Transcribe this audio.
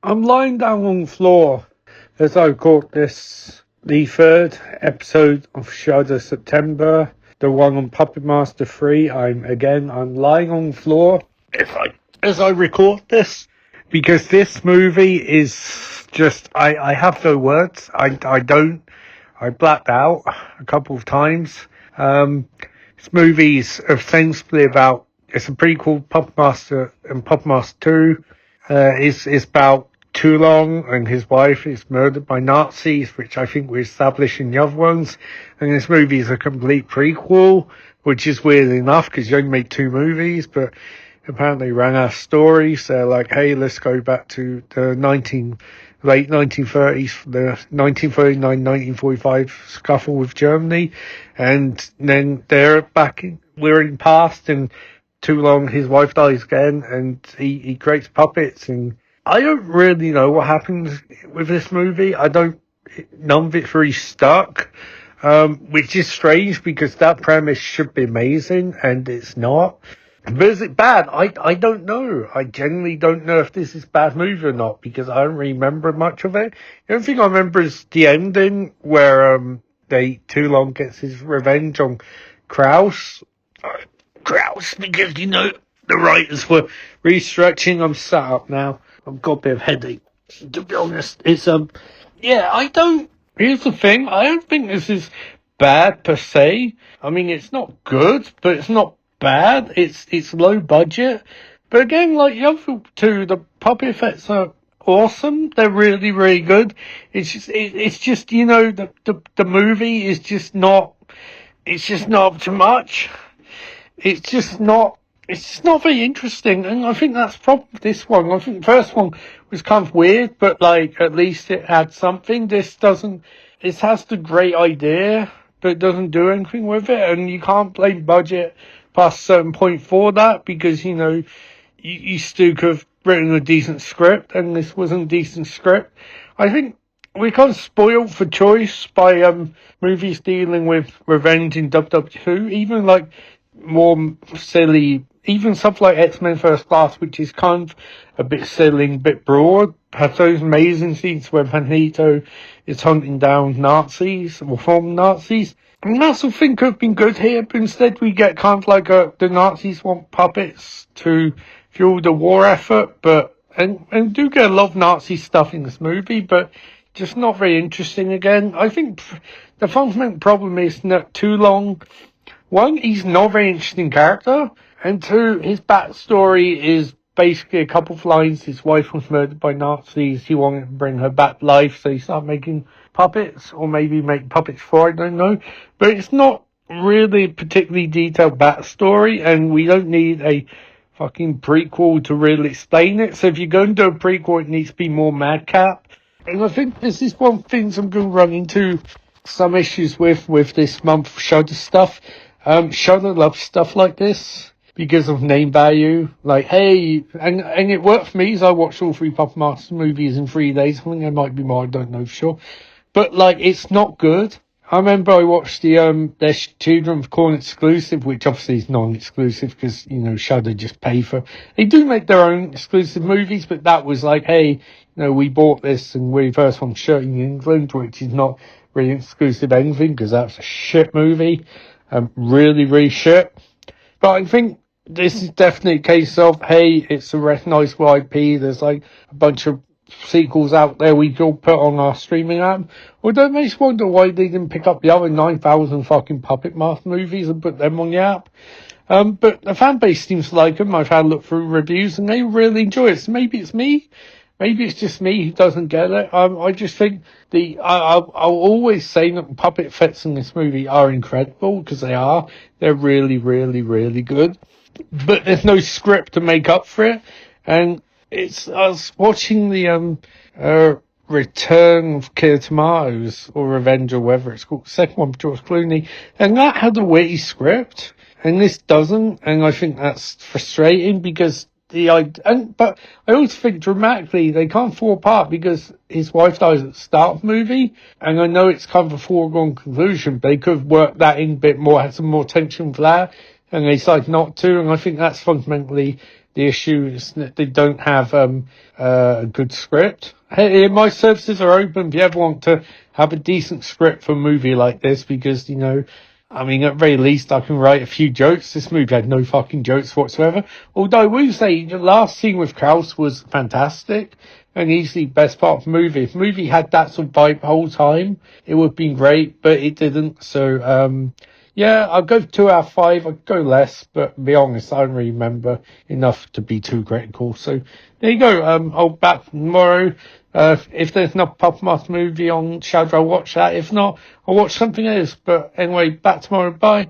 I'm lying down on the floor as I record this, the third episode of Shudder September, the one on Puppet Master 3. I'm lying on the floor as I record this, because this movie is just, I have no words. I blacked out a couple of times. This movie is ostensibly about, it's a prequel, Puppet Master and Puppet Master 2. Is about Toulon and his wife is murdered by Nazis, which I think we established in the other ones. And this movie is a complete prequel, which is weird enough because you only made 2 movies, but apparently ran out of stories. So like, hey, let's go back to the late 1930s, the 1939-1945 scuffle with Germany. And then we're in past, and Toulon, his wife dies again, and he creates puppets, and I don't really know what happens with this movie. None of it's really stuck, which is strange because that premise should be amazing, and it's not. But is it bad? I don't know. I genuinely don't know if this is a bad movie or not, because I don't remember much of it. The only thing I remember is the ending, where Toulon gets his revenge on Krauss, because, the writers were restructuring. I'm sat up now. I've got a bit of headache. To be honest, it's, here's the thing. I don't think this is bad per se. I mean, it's not good, but it's not bad. It's low budget. But again, like the other 2, the puppet effects are awesome. They're really, really good. It's just, the movie is just not, it's just not up to much. It's just not very interesting, and I think that's probably this one. I think the first one was kind of weird, but like, at least it had something. This has the great idea, but it doesn't do anything with it, and you can't blame budget past a certain point for that, because, you still could have written a decent script, and this wasn't a decent script. I think we're kind of spoiled for choice by movies dealing with revenge in WW2, even like more silly, even stuff like X-Men First Class, which is kind of a bit silly and a bit broad, has those amazing scenes where Magneto is hunting down Nazis, or former Nazis. And that sort of thing could have been good here, but instead we get kind of like the Nazis want puppets to fuel the war effort, and do get a lot of Nazi stuff in this movie, but just not very interesting again. I think the fundamental problem is not too long. 1, he's not a very interesting character, and 2, his backstory is basically a couple of lines. His wife was murdered by Nazis, he wanted to bring her back to life, so he started making puppets, or maybe make puppets for, I don't know. But it's not really a particularly detailed backstory, and we don't need a fucking prequel to really explain it. So if you're going to do a prequel, it needs to be more madcap. And I think this is one of the things I'm going to run into some issues with this month of Shudder stuff. Shudder loves stuff like this because of name value. Like, hey, and it worked for me, as I watched all 3 Puppet Master movies in 3 days. I think there might be more, I don't know for sure. But, like, it's not good. I remember I watched their Children of Corn exclusive, which obviously is non-exclusive because, Shudder just pay for. They do make their own exclusive movies, but that was like, hey, we bought this and we're the first one shooting in England, which is not really exclusive anything because that's a shit movie. Really, really shit. But I think this is definitely a case of, hey, it's a recognisable IP. There's like a bunch of sequels out there we could put on our streaming app. Although it makes me wonder why they didn't pick up the other 9,000 fucking Puppet Master movies and put them on the app. But the fan base seems to like them. I've had a look through reviews and they really enjoy it. So maybe it's me. Maybe it's just me who doesn't get it. I just think I'll always say that the puppet effects in this movie are incredible, because they are. They're really, really, really good. But there's no script to make up for it. And I was watching the Return of Killer Tomatoes, or Revenge, or whatever it's called, the second one with George Clooney, and that had a witty script, and this doesn't, and I think that's frustrating because but I also think dramatically they can't fall apart because his wife dies at the start of the movie, and I know it's kind of a foregone conclusion, but they could have worked that in a bit more, had some more tension for that, and they decided not to, and I think that's fundamentally The issue is that they don't have a good script. Hey, my services are open if you ever want to have a decent script for a movie like this, because, I mean, at very least, I can write a few jokes. This movie had no fucking jokes whatsoever. Although, I will say, the last scene with Kraus was fantastic and easily best part of the movie. If the movie had that sort of vibe the whole time, it would have been great, but it didn't. So, yeah, I'll go 2 out of 5. I'd go less, but to be honest, I don't really remember enough to be too critical. So, there you go. I'll be back tomorrow. If there's no Puppet Master movie on Shudder, I'll watch that. If not, I'll watch something else. But anyway, back tomorrow. Bye.